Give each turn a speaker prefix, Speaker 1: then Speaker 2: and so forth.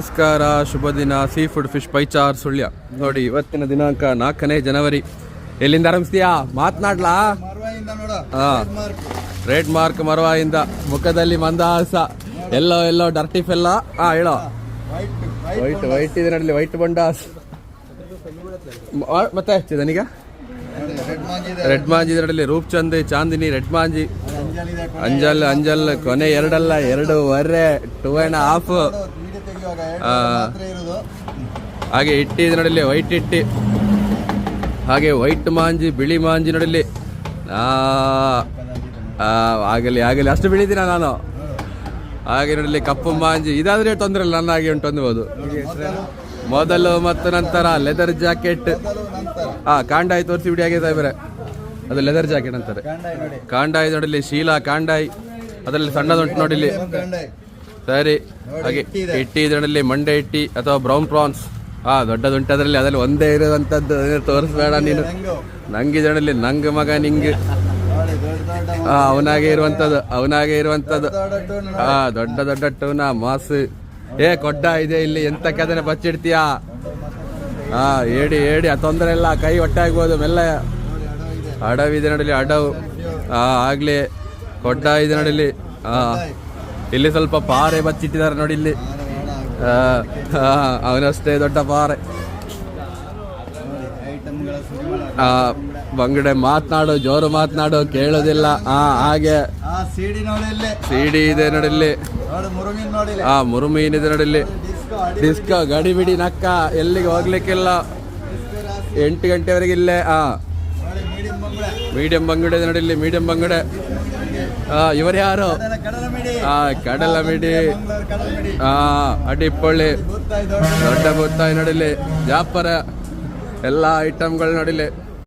Speaker 1: ನಮಸ್ಕಾರ, ಶುಭ ದಿನ. Seafood fish Paichar Sullia. ನೋಡಿ, ಇವತ್ತಿನ ದಿನಾಂಕ 4ನೇ ಜನವರಿ. ಎಲ್ಲಿಂದ ಆರಂಭಿಸ್ತೀಯಾ? ಮಾತನಾಡ್ಲಾ? Red mark ಮರವಾಯಿಂದ. ಮುಖದಲ್ಲಿ ಮಂದಹಾಸ. ಎಲ್ಲೋ ಡರ್ಟಿ ಫೆಲ್ಲ. ಹೇಳೋ. ವೈಟ್ ಇದೆ ನಡಲಿ, ವೈಟ್ ಬಂಡಾಸ್. ಮತ್ತೆ ನನಗ ರೆಡ್ ಮಾಂಜಿ ನಡಲಿ, ರೂಪ್ಚಂದ್, ಚಾಂದಿನಿ, ರೆಡ್ ಮಾಂಜಿ, ಅಂಜಲ್ ಕೊನೆ ಎರಡಲ್ಲ, 2.5, 2.5. ಹಾಗೆ ಇಟ್ಟಿ ಇದೆ ನಡಲಿ, ವೈಟ್ ಇಟ್ಟಿ. ಹಾಗೆ ವೈಟ್ ಮಾಂಜಿ, ಬಿಳಿ ಮಾಂಜಿ ನಡಲಿ. ಆಗಲಿ ಅಷ್ಟು ಬಿಳಿದಿನ ನಾನು. ಹಾಗೆ ನಡಲಿ ಕಪ್ಪು ಮಾಂಜಿ. ಇದಾದ್ರೆ ತೊಂದರೆ ಇಲ್ಲ, ನನ್ನ ಹಾಗೆ ಉಂಟು ಅಂದ್ಬೋದು. ಮೊದಲು ಮತ್ತು ನಂತರ ಲೆದರ್ ಜಾಕೆಟ್. ಕಾಂಡಾಯಿ ತೋರಿಸಿ ಬಿಡಿ. ಆಗಿದೆ ಬೇರೆ, ಅದು ಲೆದರ್ ಜಾಕೆಟ್ ಅಂತಾರೆ. ಕಾಂಡಾಯಿ ನೋಡಿಲಿ, ಶೀಲಾ ಕಾಂಡಾಯಿ. ಅದರಲ್ಲಿ ಸಣ್ಣದುಂಟು ನೋಡಿಲಿ. ಸರಿ. ಹಾಗೆ ಇಟ್ಟಿ ಇದರಲ್ಲಿ ಮಂಡೆ ಇಟ್ಟಿ ಅಥವಾ ಬ್ರೌನ್ ಪ್ರಾನ್ಸ್. ದೊಡ್ಡದುಂಟು ಅದರಲ್ಲಿ ಒಂದೇ ಇರುವಂತದ್ದು. ತೋರಿಸ್ಬೇಡ ನೀನು. ನಂಗಿದರಲ್ಲಿ ನಂಗ್ ಮಗ ನಿಂಗೆ. ಅವನಾಗೆ ಇರುವಂತದ್ದು. ದೊಡ್ಡ ಟೂನ ಮಾಸ್. ಕೊಡ್ಡ ಇದೆ ಇಲ್ಲಿ. ಎಂತ ಕದನ ಬಚ್ಚಿಡ್ತೀಯಾ? ಹೇಳಿ ತೊಂದರೆ ಇಲ್ಲ. ಕೈ ಹೊಟ್ಟೆ ಆಗ್ಬೋದು. ಮೆಲ್ಲ. ಅಡವಿದೆ ನಡಲಿ, ಅಡವು. ಆಗ್ಲಿ ಕೊಡ್ಡ ಇದೆ ನಡಲಿ. ಇಲ್ಲಿ ಸ್ವಲ್ಪ ಪಾರೆ ಬಚ್ಚಿಟ್ಟಿದ್ದಾರೆ ನೋಡಿ ಇಲ್ಲಿ. ಅವನಷ್ಟೇ ದೊಡ್ಡ ಪಾರೆ. ಬಂಗಡೆ ಮಾತನಾಡು, ಜೋರು ಮಾತನಾಡು, ಕೇಳೋದಿಲ್ಲ. ಹಾಗೆ ಸಿಡಿ ಇದೆ ನೋಡಿಲ್ಲಿ. ಮುರುಮೀನ್ ಇದೆ ನೋಡಿಲ್ಲಿ. ಡಿಸ್ಕೋ ಗಡಿ ಬಿಡಿ ನಕ್ಕ. ಎಲ್ಲಿಗೆ ಹೋಗ್ಲಿಕ್ಕಿಲ್ಲ. 8 ಗಂಟೆವರೆಗೆ ಇಲ್ಲೇ. ಮೀಡಿಯಂ ಬಂಗಡೆ ನೋಡಿಲ್ಲಿ, ಮೀಡಿಯಂ ಬಂಗಡೆ. ಇವರು ಯಾರು? ಕಡಲ ಮಿಡಿ. ಅಡಿಪೊಳ್ಳಿ, ದೊಡ್ಡ ಬುತ್ತಾಯಿ ನೋಡಿಲ್ಲಿ, ಜಾಪರ, ಎಲ್ಲ ಐಟಮ್ಗಳು ನೋಡಿಲ್ಲಿ.